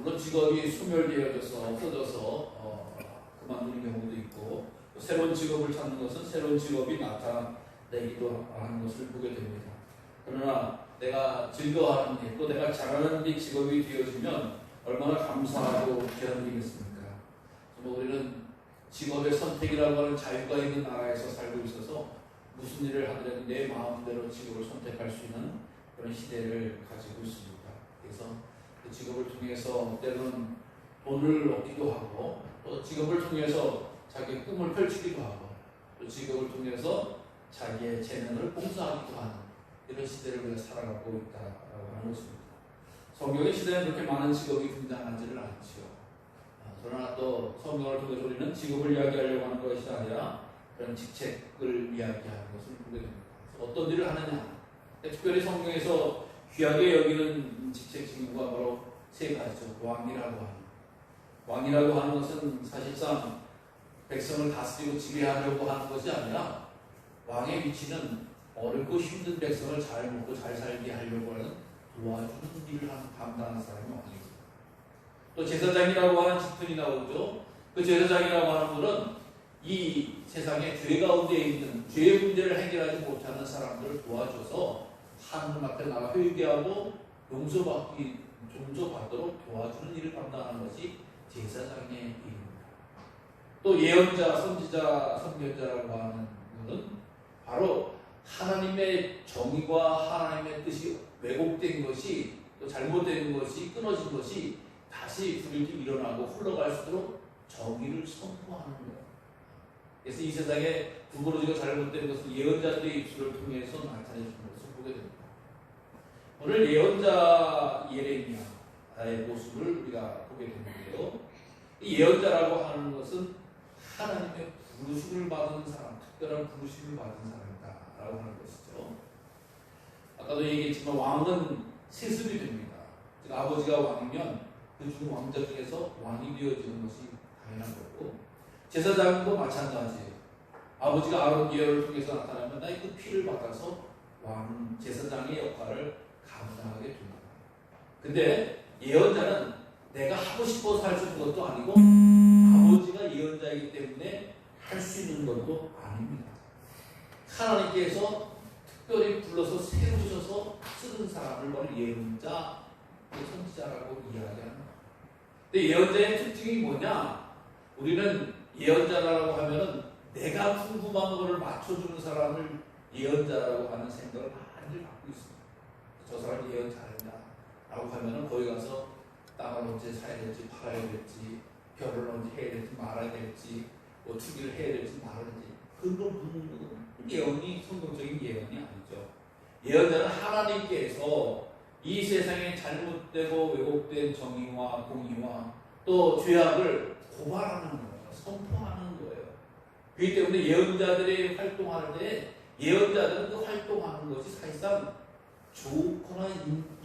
물론 직업이 소멸되어져서 없어져서 그만두는 경우도 있고, 또 새로운 직업을 찾는 것은 새로운 직업이 나타내기도 하는 것을 보게 됩니다. 그러나 내가 즐거워하는 일, 또 내가 잘하는 일 직업이 되어지면 얼마나 감사하고 귀한 일이겠습니까? 우리는 직업의 선택이라고 하는 자유가 있는 나라에서 살고 있어서 무슨 일을 하더라도 내 마음대로 직업을 선택할 수 있는 그런 시대를 가지고 있습니다. 그래서 그 직업을 통해서 때로는 돈을 얻기도 하고, 또 직업을 통해서 자기의 꿈을 펼치기도 하고, 또 직업을 통해서 자기의 재능을 봉사하기도 하는 이런 시대를 우리가 살아가고 있다라고 하는 것입니다. 성경의 시대에는 그렇게 많은 직업이 등장하지를 않지요. 그러나 또 성경을 통해서 우리는 직업을 이야기하려고 하는 것이 아니라 그런 직책을 이야기하는 것을 보게 됩니다. 어떤 일을 하느냐, 특별히 성경에서 귀하게 여기는 직책 직무가 바로 세 가지죠. 왕이라고 하는 것은 사실상 백성을 다스리고 지배하려고 하는 것이 아니라, 왕의 위치는 어렵고 힘든 백성을 잘 먹고 잘 살게 하려고 하는 도와주는 일을 감당하는 사람이 왕입니다. 또 제사장이라고 하는 직분이 나오죠. 그 제사장이라고 하는 분은 이 세상에 죄 가운데 있는 죄의 문제를 해결하지 못하는 사람들을 도와줘서 하나님 앞에 나가 회개하고 용서받도록 도와주는 일을 감당하는 것이 제사장의 일입니다. 또 예언자, 선지자, 선교자라고 하는 분은 바로 하나님의 정의와 하나님의 뜻이 왜곡된 것이, 또 잘못된 것이, 끊어진 것이 다시 불일이 일어나고 흘러갈 수 있도록 정의를 선포하는 거예요. 그래서 이 세상에 구부러지고 잘못된 것을 예언자들의 입술을 통해서 나타내주는 것을 보게 됩니다. 오늘 예언자 예레미야의 모습을 우리가 보게 되는데요. 이 예언자라고 하는 것은 하나님의 부르심을 받은 사람, 특별한 부르심을 받은 사람이다라고 하는 것이죠. 아까도 얘기했지만 왕은 세습이 됩니다. 즉 아버지가 왕이면 그 중 왕자 중에서 왕이 되어지는 것이 당연한 거고, 제사장도 마찬가지예요. 아버지가 아론 예언을 통해서 나타나면 나의 그 피를 받아서 왕 제사장의 역할을 감당하게 됩니다. 근데 예언자는 내가 하고 싶어서 할 수 있는 것도 아니고, 아버지가 예언자이기 때문에 할 수 있는 것도 아닙니다. 하나님께서 특별히 불러서 세우셔서 쓰는 사람을 바로 예언자, 선지자라고 이야기하는 거예요. 근데 예언자의 특징이 뭐냐? 우리는 예언자라고 하면은 내가 궁금한 것을 맞춰주는 사람을 예언자라고 하는 생각을 많이 갖고 있습니다. 저 사람이 예언 잘한다 라고 하면은 거기 가서 땅을 언제 사야 될지 팔아야 될지, 결혼을 언제 해야 될지 말아야 될지, 뭐 투기를 해야 될지 말아야 될지, 그런 걸 묻는 건 예언이 성경적인 예언이 아니죠. 예언자는 하나님께서 이 세상에 잘못되고 왜곡된 정의와 공의와 또 죄악을 고발하는 거예요. 선포하는 거예요. 그렇기 때문에 예언자들이 활동할 때 예언자들은 그 활동하는 것이 사실상 좋거나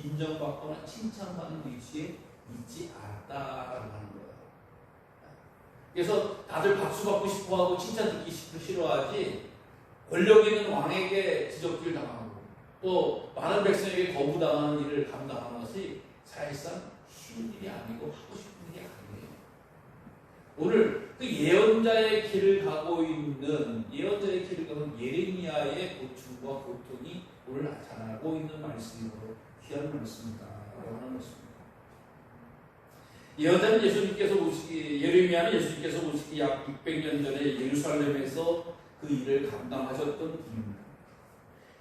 인정받거나 칭찬받는 위치에 있지 않다라고 하는 거예요. 그래서 다들 박수 받고 싶어하고 칭찬 듣기 싫어하지, 권력 있는 왕에게 지적질 당하고 또 많은 백성에게 거부당하는 일을 감당하는 것이 사실상 쉬운 일이 아니고 하고 싶은 일이 아니에요. 오늘 그 예언자의 길을 가고 있는 예레미야의 고충과 고통이 오늘 나타나고 있는 말씀으로 귀한 말씀이다 라는 것입니다. 예언자는 예레미야는 예수님께서 오시기 약 600년 전에 예루살렘에서 그 일을 감당하셨던 분입니다.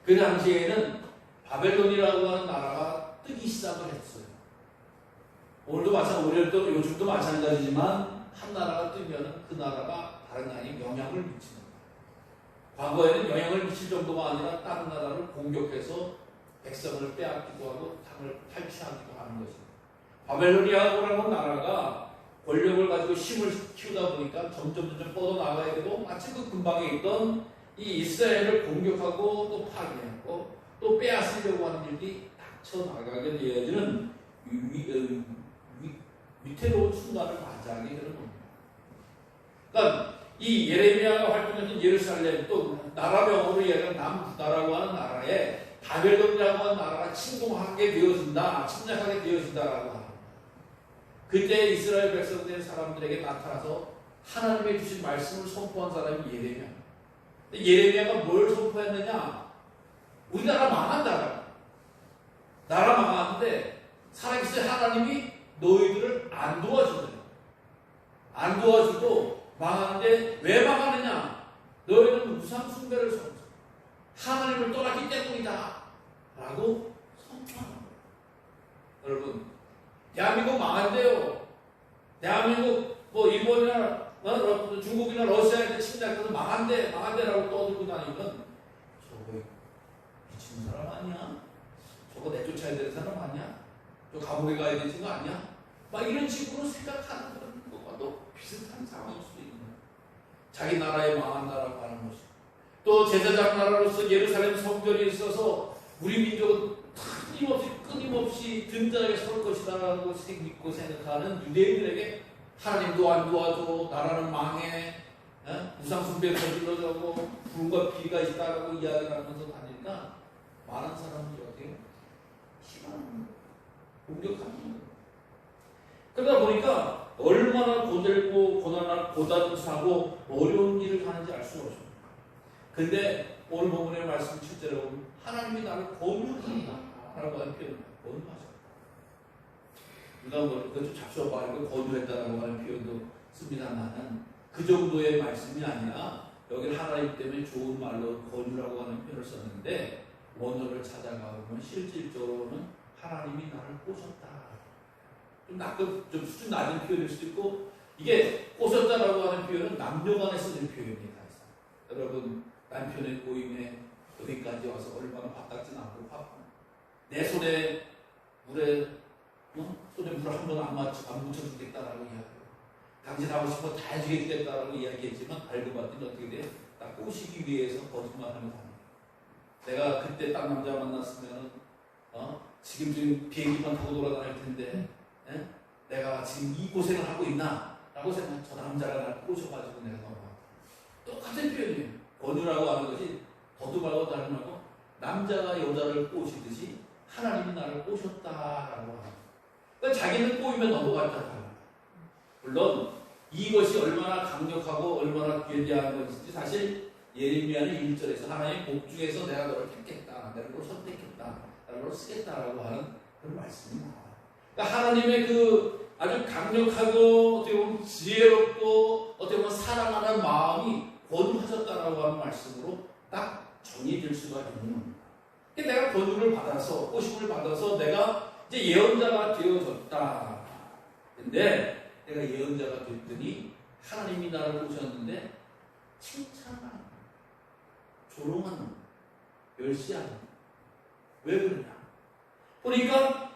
그 당시에는 바벨론이라고 하는 나라가 뜨기 시작을 했어요. 오늘도 마찬가지고 요즘도 마찬가지지만 한 나라가 뜨면 그 나라가 다른 나라에 영향을 미칩니다. 과거에는 영향을 미칠 정도가 아니라 다른 나라를 공격해서 백성을 빼앗기도 하고 땅을 탈취하기도 하는 것입니다. 바벨론이라고 하는 나라가 권력을 가지고 힘을 키우다 보니까 점점 뻗어나가야 되고, 마치 그 근방에 있던 이 이스라엘을 공격하고 또 파괴하고 또 빼앗으려고 하는 일이 닥쳐나가게 되어지는 위태로운 순간을 맞이하게 되는 겁니다. 그러니까 이 예레미야가 활동했던 예루살렘, 또 나라명으로 이야기하는 남나라고 하는 나라에 바벨론이라고 하는 나라가 침공하게 되어진다, 침략하게 되어진다라고 합니다. 그때 이스라엘 백성된 사람들에게 나타나서 하나님의 주신 말씀을 선포한 사람이 예레미야. 예레미야가 뭘 선포했느냐? 우리나라 망한다. 나라 망하는데 살아계신 하나님이 너희들을 안 도와주더라. 안 도와주고 망하는데 왜 망하느냐? 너희는 우상 숭배를 섬겨 하나님을 떠났기 때문이다 라고 선포하는 거예요. 여러분, 대한민국 망한대요. 대한민국 뭐 일본이나 중국이나 러시아에 침략해서 망한대라고 떠들고 다니면 저거 미친 사람 아니야? 저거 내쫓아야 되는 사람 아니야? 저 감옥에 가야 되는 거 아니야? 막 이런 식으로 생각하는 것과도 비슷한 상황일 수도 있는 거예요. 자기 나라에 망한다라고 하는 것이. 또 제사장 나라로서 예루살렘 성전이 있어서 우리 민족은 끊임없이 든든하게 설 것이다라고 믿고 생각하는 유대인들에게 하나님도 안 도와줘, 나라는 망해, 우상숭배 저질러자고 불과 피가 있다라고 이야기를 하면서 다니니까 많은 사람들이 어떻게 희망하는 거예요. 공격하는 거예요. 그러다 보니까 얼마나 고들고 고단하고 어려운 일을 하는지 알 수가 없습니다. 근데 오늘 본문의 말씀 7절에 보면 하나님이 나를 권유한다라고 하는 표현입니다. 권유하셨다. 누가 그것 좀 잡수어 말고 권유했다라고 하는 표현도 씁니다만은 그 정도의 말씀이 아니라 여기 하나님 때문에 좋은 말로 권유라고 하는 표현을 썼는데 원어를 찾아가 보면 실질적으로는 하나님이 나를 꼬셨다. 좀 수준 낮은 표현일 수도 있고 이게 꼬셨다라고 하는 표현은 남녀간에 쓰는 표현입니다. 여러분 남편의 꼬임에 여기까지 와서 얼마나 바닥진 않고 내 손에 물에 손에 물 한 번 안 묻혀주겠다라고 이야기해요. 당신 하고 싶어 다 해주겠다라고 이야기했지만 알고 봤더니 어떻게 돼? 딱 꼬시기 위해서 거짓말하면서 합니다. 내가 그때 딱 남자 만났으면 지금 비행기만 타고 돌아다닐 텐데 내가 지금 이 고생을 하고 있나? 라고 생각해. 저 남자가 날 꼬셔가지고 내가 넘어갔다. 똑같은 표현이에요. 권유라고 하는 것이 더도 말고 다른 말고 남자가 여자를 꼬시듯이 하나님이 나를 꼬셨다라고 합니다. 그러니까 자기는 꼬이면 넘어갔다. 물론 이것이 얼마나 강력하고 얼마나 괴리한 것인지 사실 예레미야는 1절에서 하나님의 복 중에서 내가 너를 택했다. 내가 너를 선택했다. 내가 너를 쓰겠다라고 하는 그런 말씀이 나와요. 그러니까 하나님의 그 아주 강력하고 어떻게 보면 지혜롭고 어떻게 보면 사랑하는 마음이 권유하셨다라고 하는 말씀으로 딱 정의될 수가 있는 겁니다. 내가 권유를 받아서 꼬심을 받아서 내가 이제 예언자가 되어졌다. 근데 내가 예언자가 됐더니 하나님이 나를 보셨는데 칭찬하는 조롱하는 멸시하는 왜 그러냐? 그러니까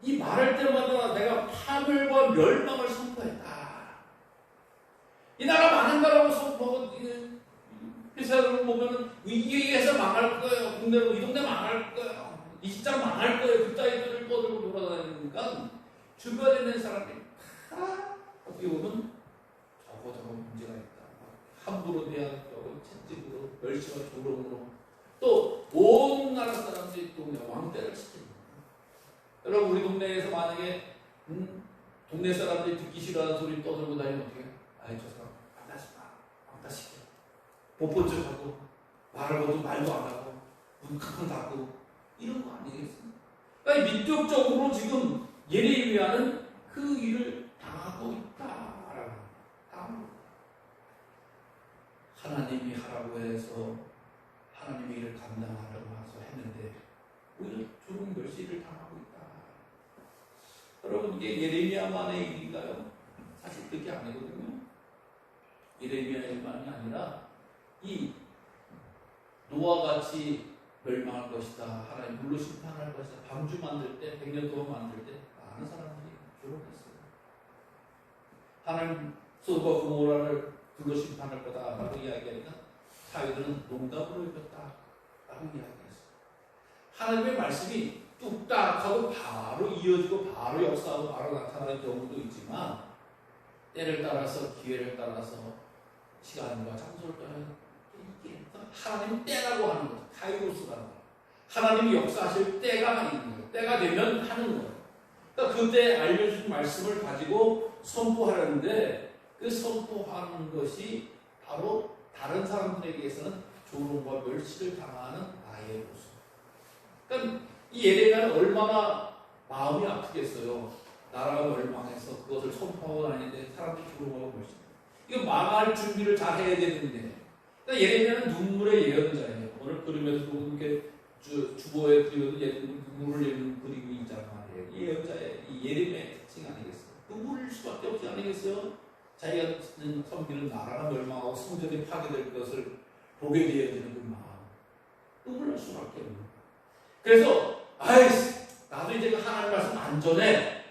이 말할 때마다 내가 파멸과 멸망을 선포했다. 이 나라 망한다라고 선포하고 회사를 보면은 위기에서 망할 거예요. 국내로 이 동네 망할 거예요. 이 직장 망할 거예요. 그 따위들을 떠들고 돌아다니니까 주변에 있는 사람들이 다 어떻게 보면 저거 문제가 있다. 함부로 대하고 채찍으로 멸시와 조롱으로 또 온 나라 사람들이 또 그냥 왕대를 시킵니다. 여러분 우리 동네에서 만약에 동네 사람들이 듣기 싫어하는 소리 떠들고 다니면 어떻게 해요? 아이 저 사람 왕따시켜 보포적하고 말을 것도 말도 안 하고 문 쾅쾅 닫고 이런 거 아니겠습니까? 그러니까 민족적으로 지금 예레미야는 그 일을 당하고 있다라고 합니다. 하나님이 하라고 해서 하나님의 일을 감당하라고 해서 했는데 오히려 조롱 멸시를 당하고 있다. 여러분 이게 예레미야만의 일인가요? 사실 그게 아니거든요. 예레미야 일만이 아니라 이 노아와 같이 멸망할 것이다. 하나님 물로 심판할 것이다. 방주 만들 때 100년 동안 만들 때 많은 사람들이 조롱했어요. 하나님 소돔과 고모라를 불로 심판할 거다라고 이야기하니까 사회들은 농담으로 여겼다라고 이야기했어요. 하나님의 말씀이 뚝딱 하고 바로 이어지고 바로 역사하고 바로 나타나는 경우도 있지만 때를 따라서 기회를 따라서 시간과 장소를 따라서 이게 하나님은 때라고 하는 거죠. 카이로스라는 거. 하나님이 역사하실 때가 있는 거예요. 때가 되면 하는 거예요. 그러니까 그때 알려준 말씀을 가지고 선포하려는데 그 선포하는 것이 바로 다른 사람들에게서는 조롱과 멸시를 당하는 나의 모습. 그러니까 이 예레미야는 얼마나 마음이 아프겠어요. 나라가 멸망해서 그것을 선포하고 다니는데 사람들이 조롱하고 멸시. 이거 망할 준비를 잘 해야 되는데. 그러니까 예레미야는 눈물의 예언자예요. 오늘 그림에서 보면 이렇게 주보에 그려도 눈물을 내는 그림이 있잖아요. 예언자의 이 예레미야의 특징 아니겠어요? 눈물일 수밖에 없지 않겠어요? 자기가 섬기는 나라가 멸망하고 성전이 파괴될 것을 보게 되어지는 그 마음. 눈물 날 수밖에 없는 거예요. 그래서 아이씨 나도 이제 하나님 말씀 안전해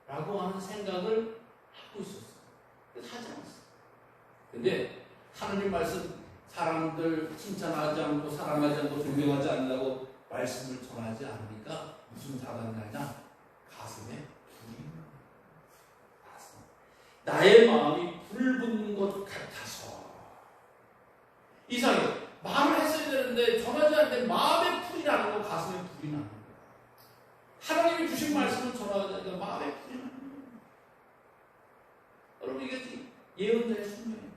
라고 하는 생각을 하고 있었어요. 그래서 하지 않았어요. 근데 하나님 말씀 사람들 칭찬하지 않고 사랑하지 않고 존경하지 않는다고 말씀을 전하지 않으니까 무슨 자단이 나냐? 가슴에 불이 나서 나의 마음이 불 붙는 것 같아서 이상해요. 말을 했어야 되는데 전하지 않는데 마음에 불이 나는 거 가슴에 불이 나는 거예요. 하나님이 주신 말씀을 전하지 않으니까 마음에 불이 나는 거예요. 여러분 이게 예언자의 숙명이에요.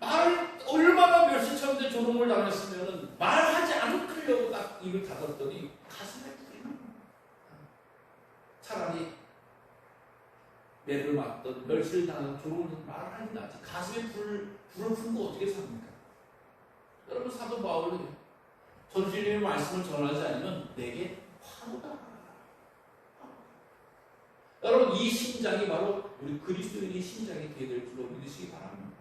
말을 얼마나 멸시쳤는데 조롱을 당했으면 말하지 않으려고 딱 입을 닫았더니 가슴에 불이 나는 거예요. 차라리 매를 맞던 멸시를 당하는 조롱을 말을 하지 않지 가슴에 불을 품고 어떻게 삽니까? 여러분 사도 바울이 전주님의 말씀을 전하지 않으면 내게 화로다. 여러분 이 심장이 바로 우리 그리스도인의 심장이 되어야 될 줄로 믿으시기 바랍니다.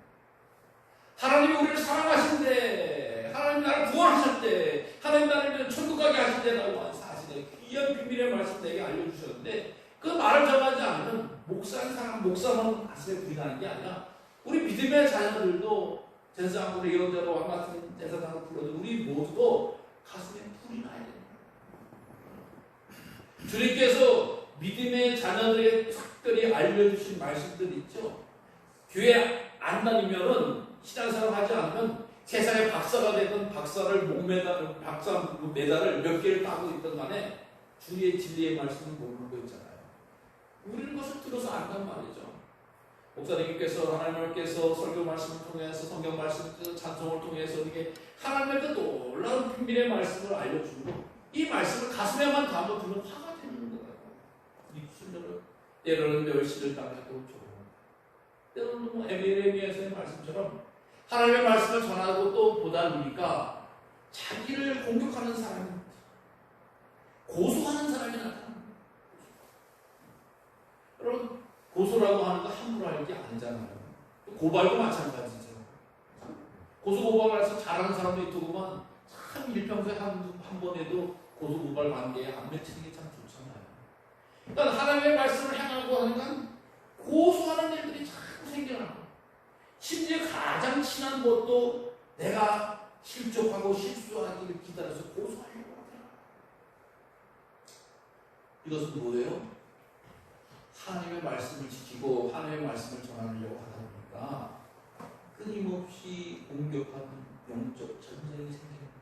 하나님이 우리를 사랑하신대, 하나님 나를 구원하셨대, 하나님 나를 천국 가게 하신대라고 하는 사실을 귀한 비밀의 말씀 내게 알려주셨는데 그 말을 전하지 않으면 목사인 사람, 목사만 가슴에 불이 나는 게 아니라 우리 믿음의 자녀들도 제사장으로 예언자로 왕 같은 제사장으로 불러도 우리 모두도 가슴에 불이 나야 됩니다. 주님께서 믿음의 자녀들에게 특별히 알려주신 말씀들이 있죠. 교회 안 다니면은 신앙생활 하지 않으면 세상에 박사가 되든 박사를 박사 메달을 몇 개를 따고 있던 간에 주의 진리의 말씀을 모르는 거 있잖아요. 우리는 것을 들어서 안단 말이죠. 목사님께서 하나님께서 설교 말씀을 통해서 성경 말씀 찬송을 통해서 이게 하나님의 그 놀라운 비밀의 말씀을 알려주고 이 말씀을 가슴에만 담아두면 화가 되는 거예요. 입술로 때로는 멸시를 당하고 때로는 뭐 에베레미야서의 말씀처럼 하나님의 말씀을 전하고 또 보다 보니까 자기를 공격하는 사람이 고소하는 사람이 나타납니다. 여러분 고소라고 하는 거 함부로 할 게 아니잖아요. 고발도 마찬가지죠. 고소고발을 해서 잘하는 사람도 있더구만 참 일평소에 한 번에도 고소고발 관계에 안 맺히는 게 참 좋잖아요. 그러니까 하나님의 말씀을 행하고 하니까 고소하는 일들이 자꾸 생겨나고 심지어 가장 친한 것도 내가 실족하고 실수하기를 기다려서 고소하려고 하더라. 이것은 뭐예요? 하나님의 말씀을 지키고 하나님의 말씀을 전하려고 하다 보니까 끊임없이 공격하는 영적 전쟁이 생깁니다.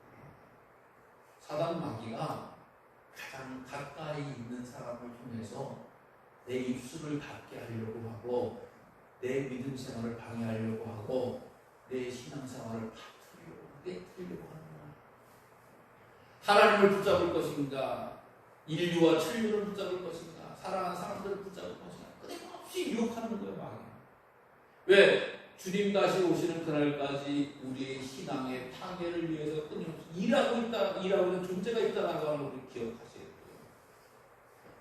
사단 마귀가 가장 가까이 있는 사람을 통해서 내 입술을 닫게 하려고 하고 내 믿음 생활을 방해하려고 하고 내 신앙 생활을 깨뜨리려고 하는 거야. 하나님을 붙잡을 것인가 인류와 천류를 붙잡을 것인가 사랑하는 사람들을 붙잡을 것인가 끊임없이 유혹하는 거예요. 마귀. 왜? 주님 다시 오시는 그날까지 우리의 신앙의 파괴를 위해서 끊임없이 일하고 있는 존재가 있다는 걸 우리 기억하셔야 돼요.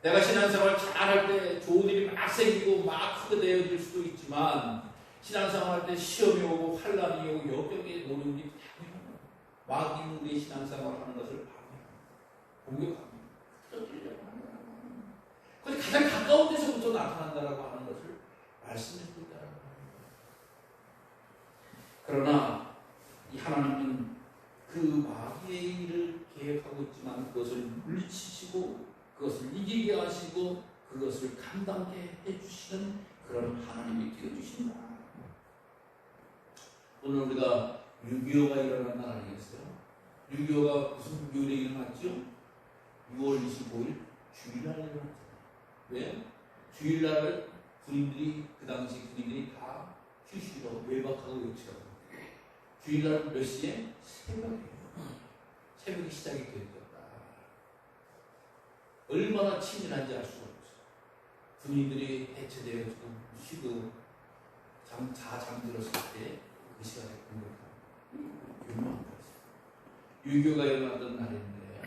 내가 신앙생활 잘할 때 좋은 일이 막 생기고 막 크게 되어질 수도 있지만 신앙생활 할 때 시험이 오고 환란이 오고 역경이 오는 일이 당연한 마귀는 우리의 신앙생활을 하는 것을 공격합니다. 터뜨리려고 하는 거예요. 그것이 가장 가까운 데서부터 나타난다라고 하는 것을 말씀해 주고 있다는 거예요. 그러나 이 하나님은 그 마귀의 일을 계획하고 있지만 그것을 물리치시고 그것을 이기게 하시고 그것을 감당게 해주시는 그런 하나님이 되어주신다. 오늘 우리가 6.25가 일어난 날 아니겠어요? 6.25가 무슨 요일에 일어났죠? 6월 25일 주일날 일어났잖아요. 왜? 주일날을 군인들이 그 당시 군인들이 다 휴식으로 외박하고 외치라고. 주일날 몇 시에? 새벽이에요. 새벽이 시작이 되었다. 얼마나 치밀한지 알 수가 없죠. 군인들이 해체되어 쉬고 잠들었을 때 그 시간에 공격하고 유명한 거죠. 유교가 일어났던 날인데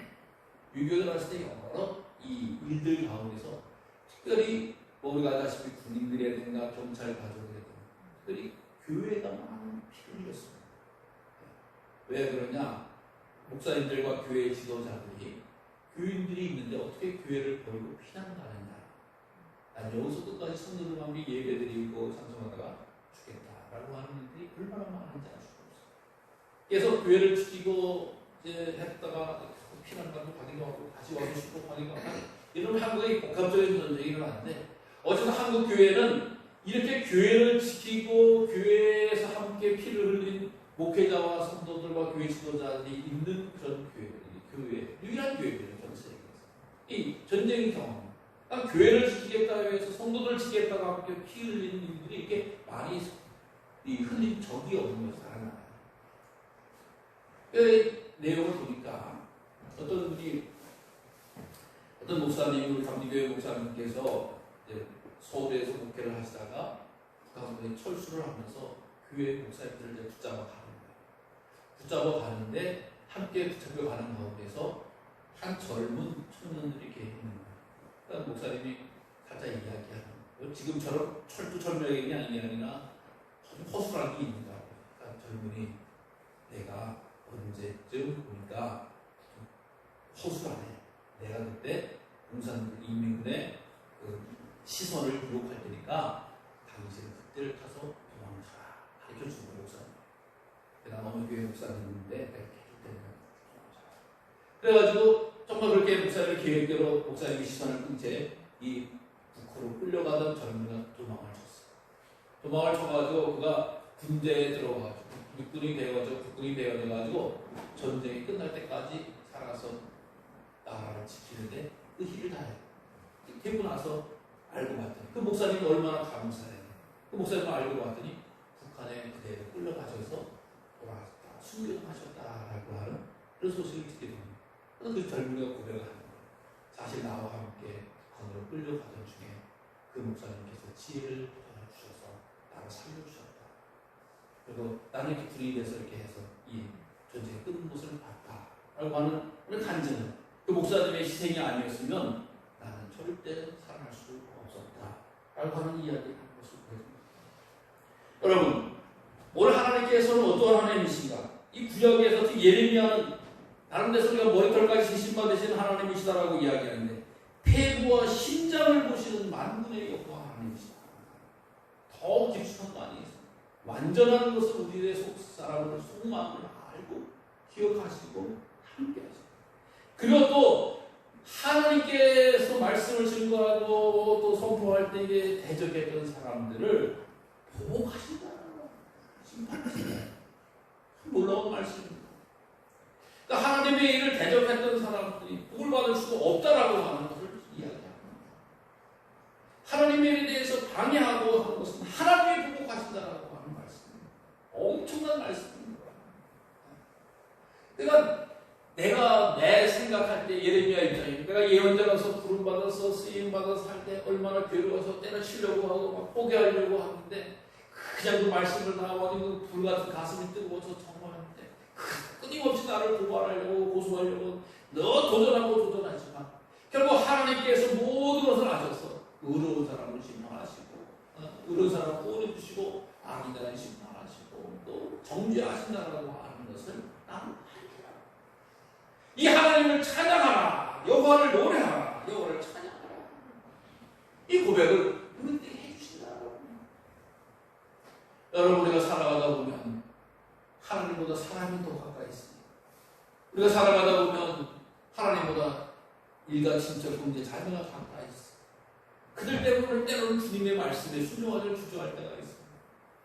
유교가 일어났을 때 여러 이 일들 가운데서 특별히 우리가 아다시피 군인들이라든가 경찰 가족이라든가 특별히 교회가 많은 피를 흘렸습니다. 왜 그러냐? 목사님들과 교회 지도자들이 교인들이 있는데 어떻게 교회를 버리고 피난 가느냐? 난 여기서 끝까지 성도들과 함께 예배드리고 찬송하다가 죽겠다라고 하는 분들이 얼마나 많은지 알 수가 없어요. 그래서 교회를 지키고 이제 했다가 피난 가고 가기도 하고 다시 와서 쉬고 가기도 하고 이런 한국의 복합적인 전쟁이 일어나는데 어쨌든 한국 교회는 이렇게 교회를 지키고 교회에서 함께 피를 흘린 목회자와 성도들과 교회 지도자들이 있는 그런 교회, 유일한 교회들이에요. 전 세계에서. 이 전쟁 경험. 교회를 지키겠다 해서 성도들을 지키겠다고 함께 피 흘리는 일들이 이렇게 많이 흘린 적이 없는 것을 알아요. 그 내용을 보니까 어떤 목사님, 우리 감리교회 목사님께서 서울에서 목회를 하시다가 북한에 철수를 하면서 교회 목사님들을 이제 붙잡아 가는 거예요. 붙잡아 가는데 함께 붙잡혀 가는 가운데서 한 젊은 청년들이 이렇게 있는 거예요. 그러니까 목사님이 살짝 이야기하는 거예요. 지금처럼 철두철미하게 아니라 허술한 게 있는가. 그러니까 젊은이 내가 언제쯤 보니까 허술하네. 내가 그때 공산군 인민군의 그 시선을 유혹할 테니까 당신은 그때를 타서 도망가라. 가르쳐주는 거예요, 목사님. 난 어느 교회 목사님인데 내가 이렇게 해줄 테니까 도망가라. 그래가지고 정말 그렇게 목사님의 계획대로 목사님의 시선을 끈 채 이 북으로 끌려가던 젊은이가 도망을 쳤어요. 도망을 쳐가지고 그가 군대에 들어가가지고 육군이 되어가지고 국군이 되어가지고 전쟁이 끝날 때까지 살아서 나라를 지키는데 의희를 다해요. 되고 나서 알고 봤더니 그 목사님이 얼마나 감사해요. 그 목사님을 알고 봤더니 북한에 그대로 끌려가셔서 돌아갔다, 순교하셨다라고 하는 그런 소식을 듣게 됩니다. 그래서 그 젊은이가 고백을 하는 거예요. 사실 나와 함께 북한으로 끌려가던 중에 그 목사님께서 지혜를 주셔서 나를 살려주셨다. 그리고 나는 이렇게 군인이 돼서 이렇게 해서 이 전쟁의 끝 모습을 봤다라고 하는 그런 간증은 그 목사님의 희생이 아니었으면 나는 절대 살아날 수 없었다라고 하는 이야기를 하는 것을 보여줍니다. 여러분, 오늘 하나님께서는 어떠한 하나님이신가? 이 구약에서 특히 예레미야는 다른 데서 우리가 머리털까지 세심받으시는 하나님이시다라고 이야기하는데 폐부와 심장을 보시는 만군의 여호와 하나님이시다. 더 깊숙한 거 아니겠습니까? 완전한 것을 우리의 속 사람을 속마음을 알고 기억하시고 함께하시고 그리고 또 하나님께서 말씀을 증거하고 또 선포할 때 이게 대적했던 사람들을 보호하신다는 거 심판하신다. 놀라운 말씀입니다. 그러니까 하나님의 일을 대적했던 사람들이 복을 받을 수도 없다라고 하는 것을 이야기합니다. 하나님의 일에 대해서 방해하고 하는 것은 하나님이 보복하신다라고 하는 말씀입니다. 엄청난 말씀입니다. 그러니까 내가 내 생각할 때 예레미야 입장이니까 내가 예언자로서 부름받아서 쓰임받아서 살 때 얼마나 괴로워서 때려치려고 하고 막 포기하려고 하는데 그냥 그 말씀을 나와가지고 불같은 가슴이 뜨거워서 정말하는데 끊임없이 나를 고발하려고 고소하려고 너 도전하고 도전하지만 결국 하나님께서 모든 것을 아셔서 의로운 사람을 심판하시고 의로운 사람을 구원해주시고 악인들은 심판하시고 또 정죄하신다라고 하는 것을 나는 이 하나님을 찬양하라. 여호와를 노래하라. 여호와를 찬양하라. 이 고백을 우리에게 해주신다. 여러분 우리가 살아가다 보면 하나님보다 사람이 더 가까이 있습니다. 우리가 살아가다 보면 하나님보다 일가 친척 형제 자매가 가까이 있습니다. 그들 때문에 때로는 주님의 말씀에 순종하려 주저할 때가 있습니다.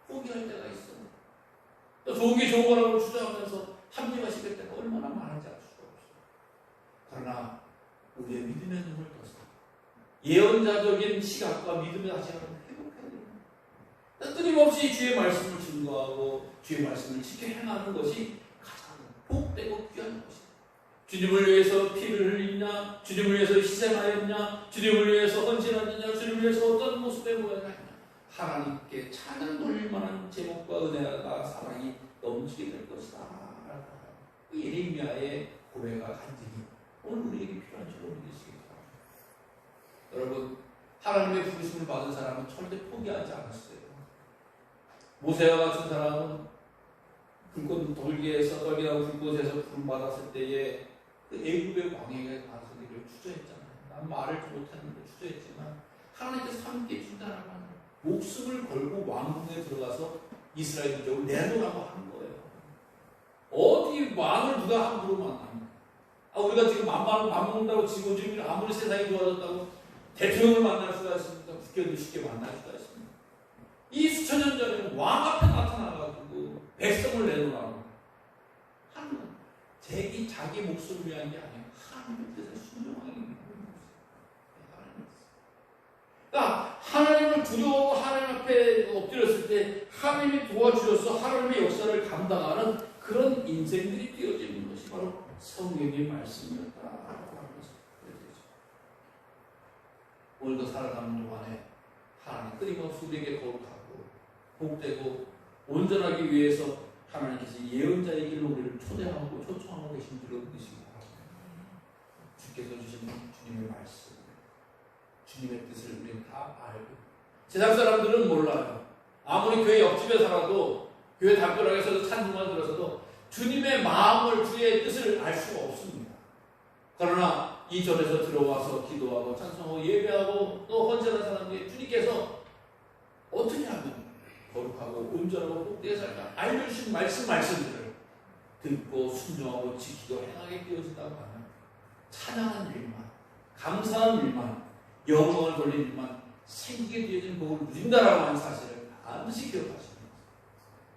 포기할 때가 있습니다. 또 좋은 게 좋은 거라고 주저하면서 합리화시킬 때가 얼마나 많은지 알죠. 그러나 우리의 믿음의 눈을 떠서 예언자적인 시각과 믿음의 다시가 회복해야 됩니다. 끊임없이 주의 말씀을 증거하고 주의 말씀을 지켜 행하는 것이 가장 복되고 귀한 것입니다. 주님을 위해서 피를 흘리냐, 주님을 위해서 희생하였냐, 주님을 위해서 헌신하느냐, 주님을 위해서 어떤 모습의 모양을 하느냐, 하나님께 찬양 돌릴 만한 제목과 은혜가 사랑이 넘치게 될 것이다. 예레미야의 고백과 간증이 오늘 우리에게 필요한 줄로 믿으시기 바랍니다. 여러분, 하나님의 부르심을 받은 사람은 절대 포기하지 않았어요. 모세와 같은 사람은 불꽃 돌기에서 떨기나무 불꽃에서 부름 받았을 때에 그 애굽의 왕에게 가서 이를 주저했잖아요. 난 말을 못했는데 주저했지만 하나님께서 함께 준다라고 하는 목숨을 걸고 왕궁에 들어가서 이스라엘 민족을 내놓으라고 하는 거예요. 어디 왕을 누가 함부로 만납니까? 우리가 지금 맘 먹는다고 지금 아무리 세상이 좋아졌다고 대통령을 만날 수가 있습니까? 국회의원을 쉽게 만날 수가 있습니다. 이 수천 년 전에는 왕 앞에 나타나가지고 백성을 내놓으라고 하는 자기 목숨을 위한 게 아니라 하나님의 뜻에 순종하기 위한 것입니다. 그러니까 하나님을 두려워하고 하나님 앞에 엎드렸을 때 하나님이 도와주셔서 하나님의 역사를 감당하는 그런 인생들이 되어지는 것이 바로 성경의 말씀이었다라고 하는 것을 보여드리죠. 오늘도 살아가는 동안에 하나님 끊임없이 우리에게 거룩하고 복되고 온전하기 위해서 하나님께서 예언자의 길로 우리를 초대하고 초청하고 계신 줄로 믿으시기 바랍니다. 주께서 주신 주님의 말씀, 주님의 뜻을 우리는 다 알고, 세상 사람들은 몰라요. 아무리 교회 옆집에 살아도 교회 담벼락에서도 찬송을 들어서도 주님의 마음을, 주의 뜻을 알 수가 없습니다. 그러나 이 절에서 들어와서 기도하고 찬송하고 예배하고 또 헌신하는 사람들이 주님께서 어떻게 하면 거룩하고 온전하고 복되게 살까 알려주신 말씀들을 듣고 순종하고 지키고 행하게 되어진다고 하면 찬양하는 일만, 감사한 일만, 영광을 돌리는 일만 생기게 되어진 복을 누린다라고 하는 사실을 반드시 기억하십니다.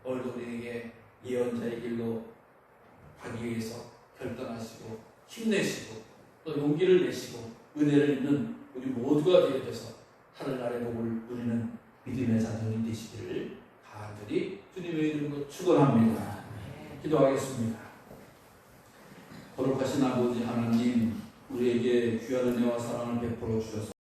오늘도 우리에게 예언자의 길로 가기 위해서 결단하시고 힘내시고 또 용기를 내시고 은혜를 입는 우리 모두가 되어져서 하늘나라의 복을 누리는 믿음의 자손이 되시기를 간절히 주님의 이름으로 축원합니다. 기도하겠습니다. 거룩하신 아버지 하나님, 우리에게 귀한 은혜와 사랑을 베풀어 주셔서